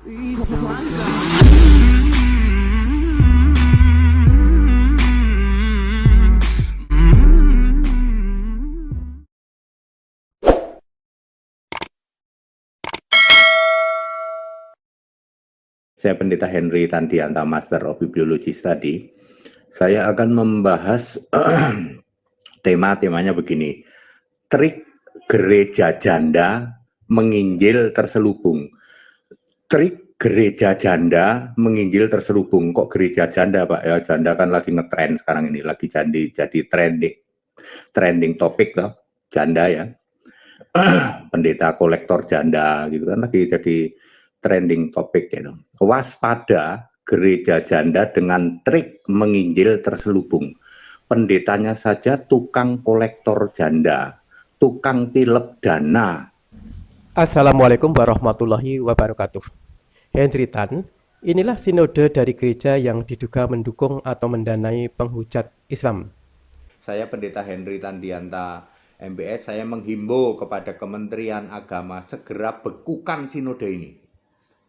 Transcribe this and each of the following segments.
Saya Pendeta Henry Tandianta, Master of Bibliology Study. Saya akan membahas temanya begini, trik gereja janda menginjil terselubung. Trik gereja janda menginjil terselubung. Kok gereja janda, Pak? Ya, janda kan lagi ngetren sekarang ini, lagi jadi trending topik loh, janda ya. Pendeta kolektor janda gitu kan lagi jadi trending topik gitu. Waspada gereja janda dengan trik menginjil terselubung. Pendetanya saja tukang kolektor janda, tukang tilep dana. Assalamualaikum warahmatullahi wabarakatuh. Henry Tan, inilah sinode dari gereja yang diduga mendukung atau mendanai penghujat Islam. Saya Pendeta Henry Tandianta, MBS, saya menghimbau kepada Kementerian Agama segera bekukan sinode ini.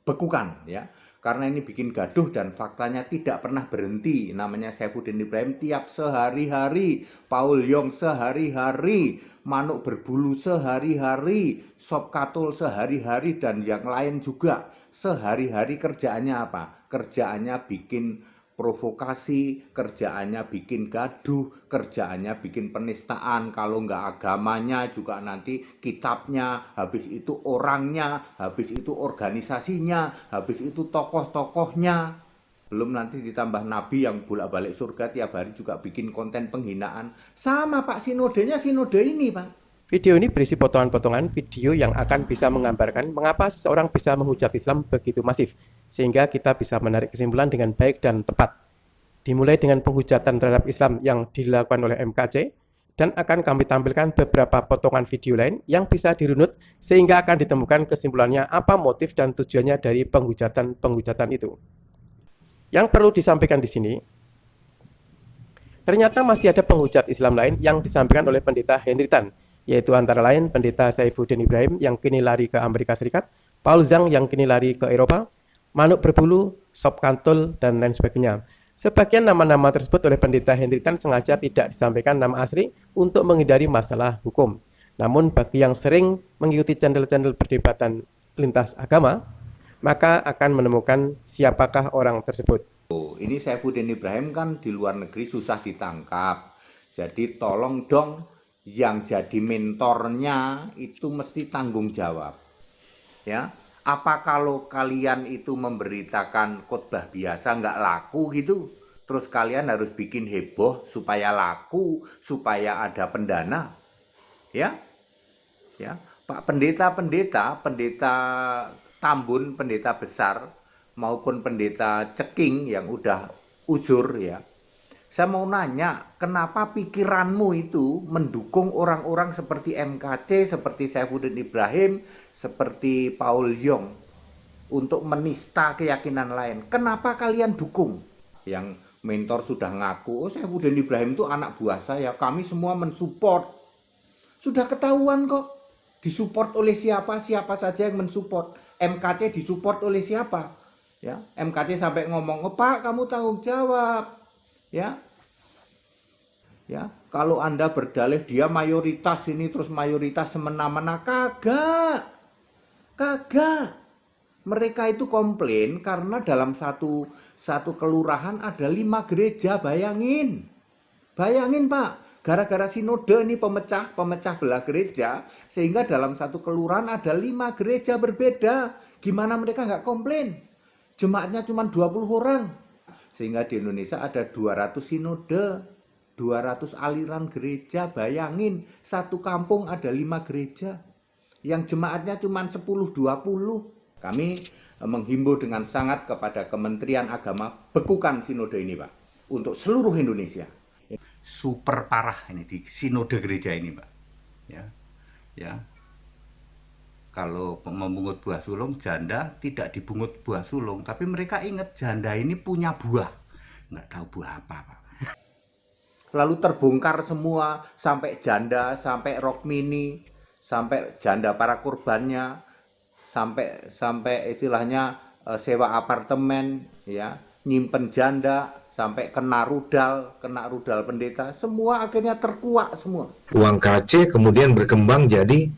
Bekukan ya, karena ini bikin gaduh dan faktanya tidak pernah berhenti. Namanya Saifuddin Ibrahim tiap sehari-hari, Paul Yong sehari-hari, Manuk Berbulu sehari-hari, Sop Katul sehari-hari, dan yang lain juga. Sehari-hari kerjaannya apa? Kerjaannya bikin provokasi, kerjaannya bikin gaduh, kerjaannya bikin penistaan. Kalau nggak agamanya juga nanti kitabnya, habis itu orangnya, habis itu organisasinya, habis itu tokoh-tokohnya. Belum nanti ditambah nabi yang bolak-balik surga tiap hari juga bikin konten penghinaan. Sama Pak, sinodenya sinode ini Pak. Video ini berisi potongan-potongan video yang akan bisa menggambarkan mengapa seseorang bisa menghujat Islam begitu masif, sehingga kita bisa menarik kesimpulan dengan baik dan tepat. Dimulai dengan penghujatan terhadap Islam yang dilakukan oleh MKC, dan akan kami tampilkan beberapa potongan video lain yang bisa dirunut sehingga akan ditemukan kesimpulannya apa motif dan tujuannya dari penghujatan itu. Yang perlu disampaikan di sini, ternyata masih ada penghujat Islam lain yang disampaikan oleh Pendeta Henry Tan, yaitu antara lain Pendeta Saifuddin Ibrahim yang kini lari ke Amerika Serikat, Paul Zhang yang kini lari ke Eropa, Manuk Berbulu, Sop Katul, dan lain sebagainya. Sebagian nama-nama tersebut oleh Pendeta Henry Tan sengaja tidak disampaikan nama asli untuk menghindari masalah hukum. Namun bagi yang sering mengikuti channel-channel perdebatan lintas agama, maka akan menemukan siapakah orang tersebut. Ini Saifuddin Ibrahim kan di luar negeri susah ditangkap. Jadi tolong dong yang jadi mentornya itu mesti tanggung jawab. Ya, apa kalau kalian itu memberitakan khotbah biasa nggak laku gitu? Terus kalian harus bikin heboh supaya laku, supaya ada pendana. Ya, ya, Pak pendeta Tambun, pendeta besar maupun pendeta Ceking yang udah uzur ya. Saya mau nanya, kenapa pikiranmu itu mendukung orang-orang seperti MKC, seperti Saifuddin Ibrahim, seperti Paul Yong untuk menista keyakinan lain? Kenapa kalian dukung? Yang mentor sudah ngaku, oh Saifuddin Ibrahim itu anak buah saya, kami semua mensupport. Sudah ketahuan kok, disupport oleh siapa, siapa saja yang mensupport. MKC disupport oleh siapa? Ya, MKC sampai ngomong, oh, Pak kamu tanggung jawab. Ya, ya, kalau Anda berdalih dia mayoritas ini terus mayoritas semena-mena, kagak. Mereka itu komplain karena dalam satu kelurahan ada 5 gereja, bayangin Pak, gara-gara sinode ini pemecah belah gereja, sehingga dalam satu kelurahan ada 5 gereja berbeda. Gimana mereka nggak komplain? Jemaatnya cuma 20 orang, sehingga di Indonesia ada 200 sinode. 200 aliran gereja, bayangin satu kampung ada 5 gereja yang jemaatnya cuma 10-20. Kami menghimbau dengan sangat kepada Kementerian Agama, bekukan sinode ini Pak, untuk seluruh Indonesia. Super parah ini di sinode gereja ini Pak. Ya. Kalau memungut buah sulung, janda tidak dibungut buah sulung, tapi mereka ingat janda ini punya buah, nggak tahu buah apa Pak. Lalu terbongkar semua, sampai janda, sampai rok mini, sampai janda para korbannya, sampai istilahnya sewa apartemen, ya, nyimpen janda, sampai kena rudal pendeta, semua akhirnya terkuak semua. Uang KC kemudian berkembang jadi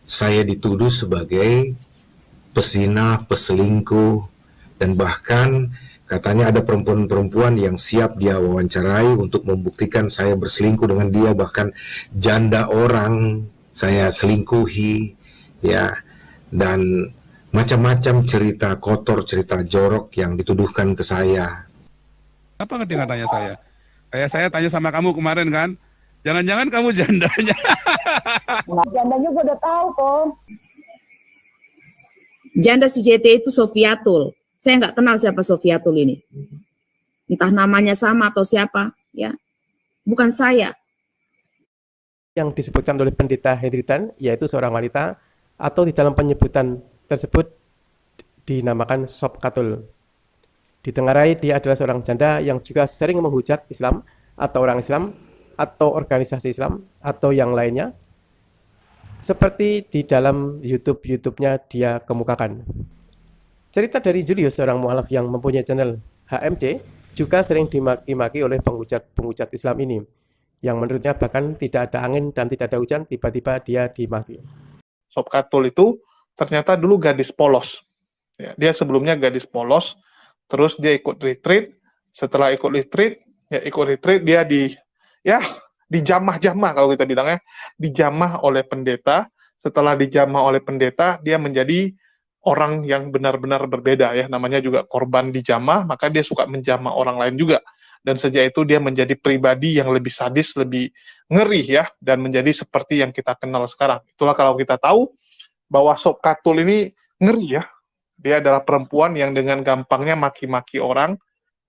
saya dituduh sebagai pezinah, peselingkuh, dan bahkan katanya ada perempuan-perempuan yang siap dia wawancarai untuk membuktikan saya berselingkuh dengan dia, bahkan janda orang saya selingkuhi, ya, dan macam-macam cerita kotor, cerita jorok yang dituduhkan ke saya. Apa dia nggak tanya saya? Kayak saya tanya sama kamu kemarin kan, jangan-jangan kamu jandanya. Nah, jandanya gue udah tahu kok. Janda si JT itu Sofiatul. Saya nggak kenal siapa Sofiatul ini. Entah namanya sama atau siapa, ya. Bukan saya. Yang disebutkan oleh pendeta Henry Tan, yaitu seorang wanita, atau di dalam penyebutan tersebut dinamakan Sob Katul. Ditengarai dia adalah seorang janda yang juga sering menghujat Islam, atau orang Islam, atau organisasi Islam, atau yang lainnya, seperti di dalam YouTube-nya dia kemukakan. Cerita dari Julius, seorang mualaf yang mempunyai channel HMC, juga sering dimaki-maki oleh penghujat Islam ini, yang menurutnya bahkan tidak ada angin dan tidak ada hujan, tiba-tiba dia dimaki. Sob Katul itu ternyata dulu gadis polos. Ya, dia sebelumnya gadis polos, terus dia ikut retreat. Setelah ikut retreat dia dijamah-jamah kalau kita bilangnya, dijamah oleh pendeta. Setelah dijamah oleh pendeta, dia menjadi orang yang benar-benar berbeda ya, namanya juga korban dijamah, maka dia suka menjamah orang lain juga. Dan sejak itu dia menjadi pribadi yang lebih sadis, lebih ngeri ya, dan menjadi seperti yang kita kenal sekarang. Itulah kalau kita tahu bahwa Sob Katul ini ngeri ya. Dia adalah perempuan yang dengan gampangnya maki-maki orang,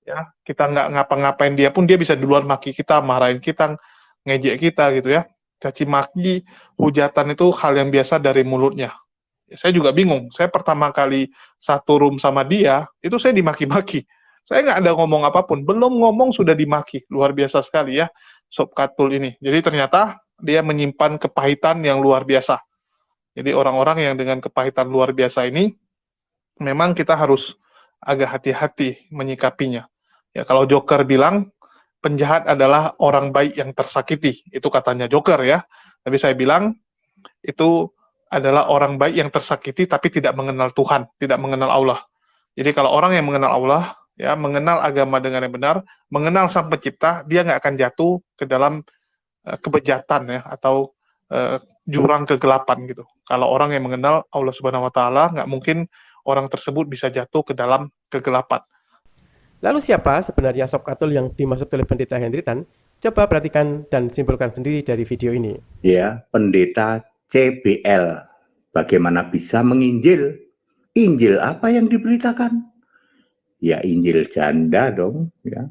ya. Kita nggak ngapa-ngapain dia pun dia bisa duluan maki kita, marahin kita, ngejek kita gitu ya. Caci maki, hujatan itu hal yang biasa dari mulutnya. Ya, saya juga bingung. Saya pertama kali satu room sama dia, itu saya dimaki-maki. Saya nggak ada ngomong apapun, belum ngomong sudah dimaki. Luar biasa sekali ya, Sob Katul ini. Jadi ternyata dia menyimpan kepahitan yang luar biasa. Jadi orang-orang yang dengan kepahitan luar biasa ini, memang kita harus agak hati-hati menyikapinya. Ya, kalau Joker bilang, penjahat adalah orang baik yang tersakiti. Itu katanya Joker ya. Tapi saya bilang, itu adalah orang baik yang tersakiti tapi tidak mengenal Tuhan, tidak mengenal Allah. Jadi kalau orang yang mengenal Allah, ya, mengenal agama dengan yang benar, mengenal Sang Pencipta, dia nggak akan jatuh ke dalam kebejatan ya, atau jurang kegelapan gitu. Kalau orang yang mengenal Allah Subhanahu Wa Taala, nggak mungkin orang tersebut bisa jatuh ke dalam kegelapan. Lalu siapa sebenarnya Sob Katul yang dimaksud oleh pendeta Henry Tan? Coba perhatikan dan simpulkan sendiri dari video ini. Ya, pendeta CBL. Bagaimana bisa menginjil? Injil apa yang diberitakan? Ya Injil janda dong. Ya.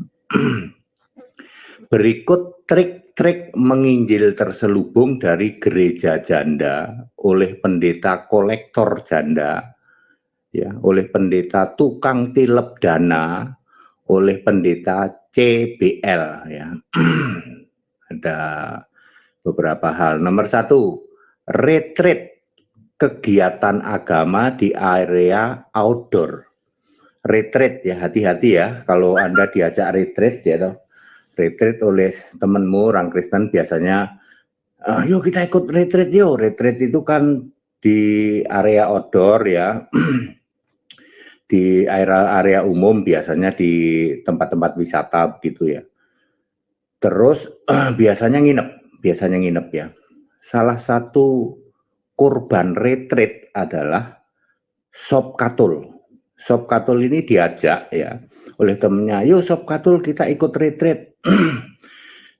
Berikut trik-trik menginjil terselubung dari gereja janda oleh pendeta kolektor janda, ya, oleh pendeta tukang tilep dana, oleh pendeta CBL. Ya. Ada beberapa hal. Nomor 1, retreat, kegiatan agama di area outdoor. Retreat ya, hati-hati ya kalau Anda diajak retreat ya toh. Retreat oleh temanmu orang Kristen biasanya, yuk kita ikut retreat yuk. Retreat itu kan di area outdoor ya, di area umum biasanya di tempat-tempat wisata begitu ya. Terus biasanya nginep ya. Salah satu korban retreat adalah Sob Katul. Sob Katul ini diajak ya oleh temennya, yuk Sob Katul kita ikut retreat.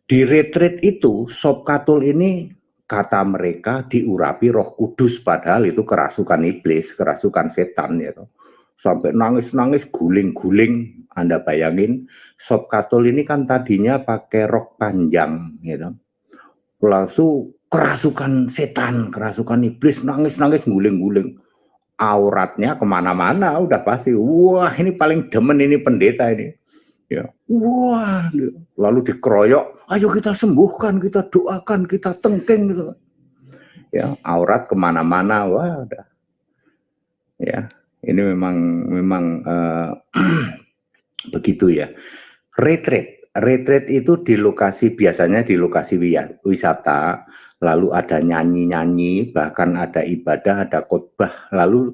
Di retreat itu Sob Katul ini kata mereka diurapi Roh Kudus, padahal itu kerasukan iblis, kerasukan setan ya. Sampai nangis-nangis, guling-guling. Anda bayangin, Sob Katul ini kan tadinya pakai rok panjang gitu. Langsung kerasukan setan, kerasukan iblis, nangis-nangis, guling-guling. Auratnya kemana-mana udah pasti. Wah, ini paling demen ini pendeta ini. Ya, wah, lalu dikeroyok. Ayo kita sembuhkan, kita doakan, kita tengking gitu. Ya, aurat kemana-mana, wah udah. Ya, Ini memang begitu ya. Retreat itu di lokasi, biasanya di lokasi wisata, lalu ada nyanyi-nyanyi, bahkan ada ibadah, ada khotbah, lalu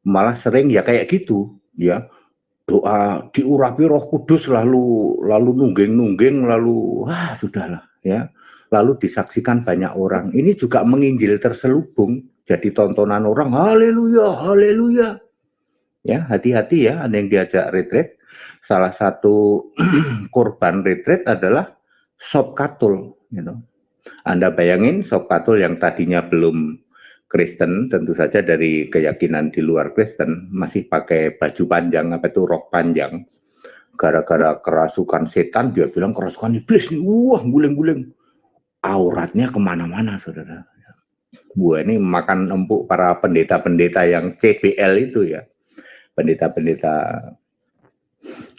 malah sering ya kayak gitu ya, doa diurapi Roh Kudus, lalu nungging-nungging, lalu sudahlah ya, lalu disaksikan banyak orang. Ini juga menginjil terselubung, jadi tontonan orang, haleluya, haleluya. Ya, hati-hati ya, ada yang diajak retreat. Salah satu korban retreat adalah sop katul, gitu. Anda bayangin sop katul yang tadinya belum Kristen, tentu saja dari keyakinan di luar Kristen, masih pakai baju panjang, apa itu rok panjang. Gara-gara kerasukan setan, dia bilang kerasukan iblis nih, wah guling-guling. Auratnya kemana-mana, saudara. Gua ini makan empuk para pendeta-pendeta yang CBL itu ya. Pendeta-pendeta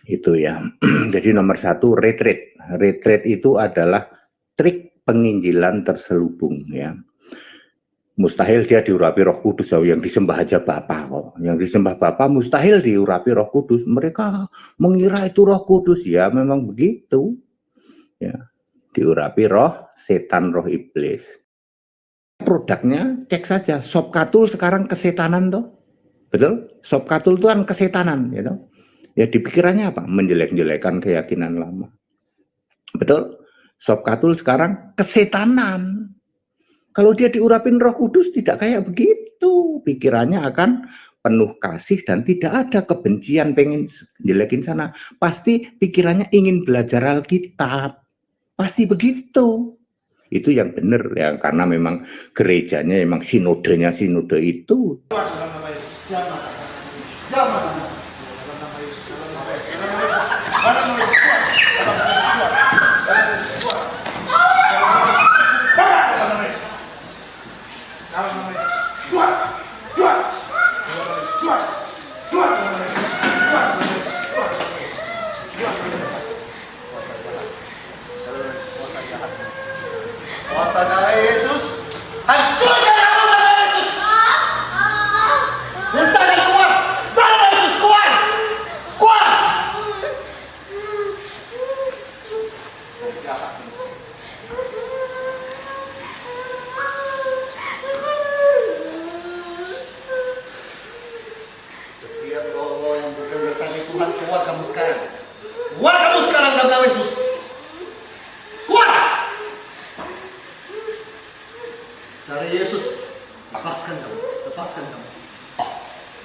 itu ya. Jadi nomor satu, retreat. Retreat itu adalah trik penginjilan terselubung ya. Mustahil dia diurapi Roh Kudus, yang disembah aja Bapa kok. Yang disembah Bapa mustahil diurapi Roh Kudus. Mereka mengira itu Roh Kudus, ya memang begitu. Ya. Diurapi roh setan, roh iblis. Produknya cek saja, sop katul sekarang kesetanan toh. Betul? Sop katul itu kan kesetanan, gitu. Ya dipikirannya apa? Menjelek-jelekan keyakinan lama. Betul? Sop katul sekarang kesetanan. Kalau dia diurapin Roh Kudus tidak kayak begitu. Pikirannya akan penuh kasih dan tidak ada kebencian pengen jelekin sana. Pasti pikirannya ingin belajar Alkitab. Pasti begitu. Itu yang benar ya, karena memang gerejanya memang sinodenya sinode itu. Kuasa darah Yesus, hancurkan darah Yesus. Muntahkan keluar, darah Yesus keluar, keluar. Setiap roh yang bukan bersama Tuhan, keluar kamu sekarang. Keluar kamu sekarang dalam nama Yesus. Keluar. Dari Yesus, lepaskan kamu, lepaskan kamu.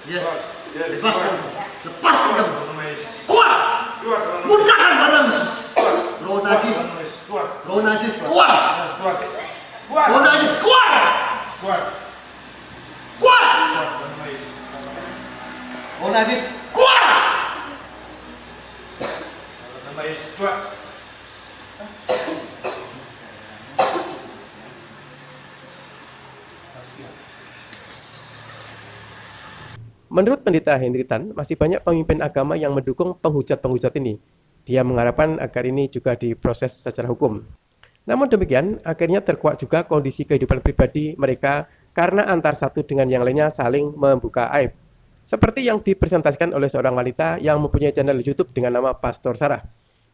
Yes, lepaskan kamu, lepaskan kamu. Keluar, muntahkan pada Yesus. Roh najis, roh najis keluar, roh najis keluar, keluar, roh najis keluar. Menurut Pendeta Henry Tan, masih banyak pemimpin agama yang mendukung penghujat-penghujat ini. Dia mengharapkan agar ini juga diproses secara hukum. Namun demikian, akhirnya terkuak juga kondisi kehidupan pribadi mereka karena antar satu dengan yang lainnya saling membuka aib. Seperti yang dipresentasikan oleh seorang wanita yang mempunyai channel YouTube dengan nama Pastor Sarah.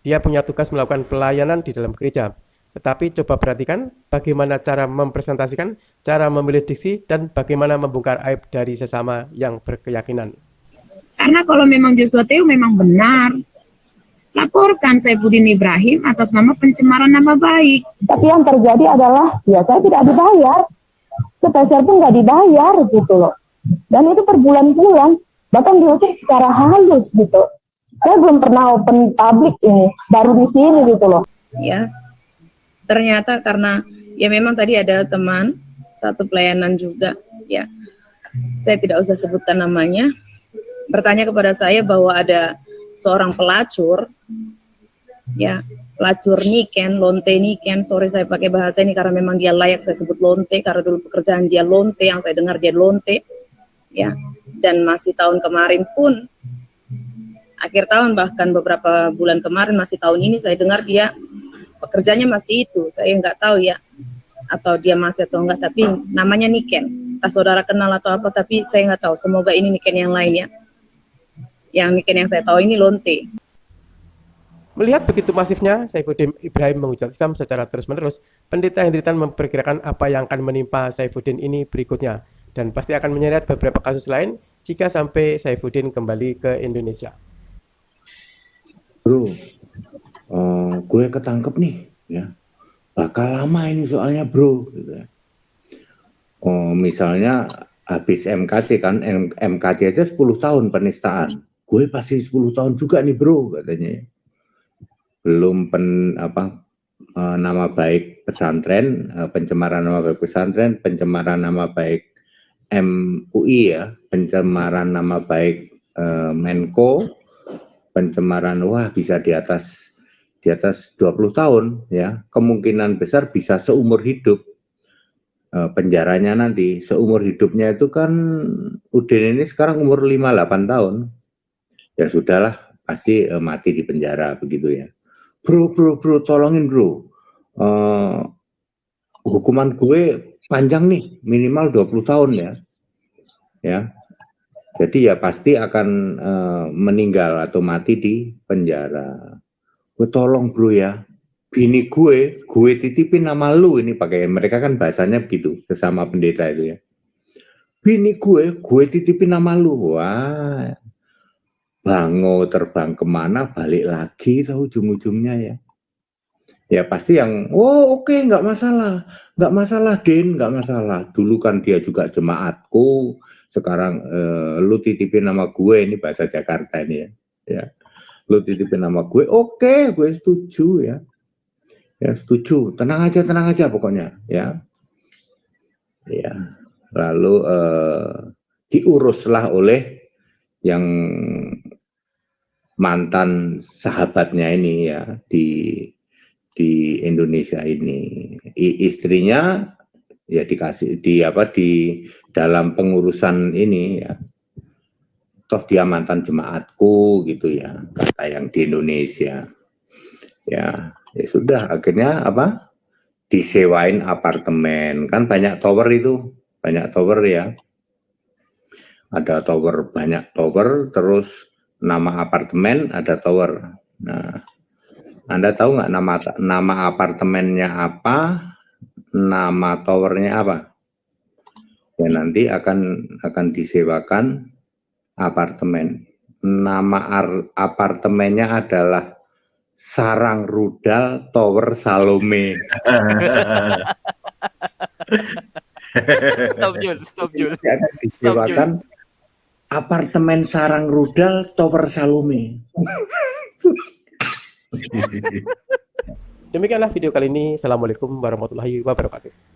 Dia punya tugas melakukan pelayanan di dalam gereja. Tetapi coba perhatikan bagaimana cara mempresentasikan, cara memilih diksi, dan bagaimana membongkar aib dari sesama yang berkeyakinan. Karena kalau memang Joshua Teo memang benar, laporkan Saifuddin Ibrahim atas nama pencemaran nama baik. Tapi yang terjadi adalah, ya saya tidak dibayar. Sepeser pun nggak dibayar gitu loh. Dan itu per bulan-bulan, bahkan diusir secara halus gitu. Saya belum pernah open public ini, baru di sini gitu loh. Ya, ternyata karena ya memang tadi ada teman satu pelayanan juga, ya saya tidak usah sebutkan namanya, bertanya kepada saya bahwa ada seorang pelacur, ya pelacur niken, lonte niken, sorry saya pakai bahasa ini karena memang dia layak saya sebut lonte, karena dulu pekerjaan dia lonte, yang saya dengar dia lonte, ya, dan masih tahun kemarin pun, akhir tahun bahkan beberapa bulan kemarin, masih tahun ini saya dengar dia pekerjaannya masih itu, saya nggak tahu ya, atau dia masih atau enggak, tapi namanya niken. entah saudara kenal atau apa, tapi saya nggak tahu. Semoga ini Niken yang lain ya. Yang Niken yang saya tahu ini Lonte. Melihat begitu masifnya Saifuddin Ibrahim menghujat Islam secara terus-menerus, Pendeta Hendritan memperkirakan apa yang akan menimpa Saifuddin ini berikutnya, dan pasti akan menyeret beberapa kasus lain jika sampai Saifuddin kembali ke Indonesia. Bro, gue ketangkep nih, ya. Bakal lama ini soalnya, bro. Gitu ya. Misalnya habis MKC kan, MKC aja 10 tahun penistaan. Gue pasti 10 tahun juga nih, bro, katanya. Belum nama baik pesantren, pencemaran nama baik pesantren, pencemaran nama baik MUI ya, pencemaran nama baik Menko, pencemaran bisa di atas 20 tahun ya, kemungkinan besar bisa seumur hidup penjaranya nanti. Seumur hidupnya itu kan Udin ini sekarang umur 58 tahun. Ya sudahlah, pasti mati di penjara begitu ya. Bro, tolongin bro. Hukuman gue panjang nih, minimal 20 tahun ya. Ya. Jadi ya pasti akan meninggal atau mati di penjara. Gue tolong bro ya. Bini gue titipin nama lu, ini pakai mereka kan bahasanya begitu sesama pendeta itu ya. Bini gue titipin nama lu. Wah. Bango terbang kemana, balik lagi tahu ujung-ujungnya ya. Ya pasti yang, oke, nggak masalah Din, nggak masalah. Dulu kan dia juga jemaatku, sekarang lu titipin nama gue, ini bahasa Jakarta ini ya. Lu titipin nama gue, oke, gue setuju ya. Ya setuju, tenang aja pokoknya ya. Ya, lalu diuruslah oleh yang mantan sahabatnya ini ya di Indonesia ini. Istrinya ya dikasih di dalam pengurusan ini ya. Toh dia mantan jemaatku gitu ya, kata yang di Indonesia. Ya sudah, akhirnya disewain apartemen. Kan banyak tower itu, banyak tower ya. Ada tower, banyak tower, terus nama apartemen ada tower. Nah, Anda tahu nggak nama apartemennya apa, nama towernya apa? Ya nanti akan disewakan apartemen. Nama apartemennya adalah Sarang Rudal Tower Salome. Stop Jul. Akan disewakan apartemen Sarang Rudal Tower Salome. Demikianlah video kali ini. Assalamualaikum warahmatullahi wabarakatuh.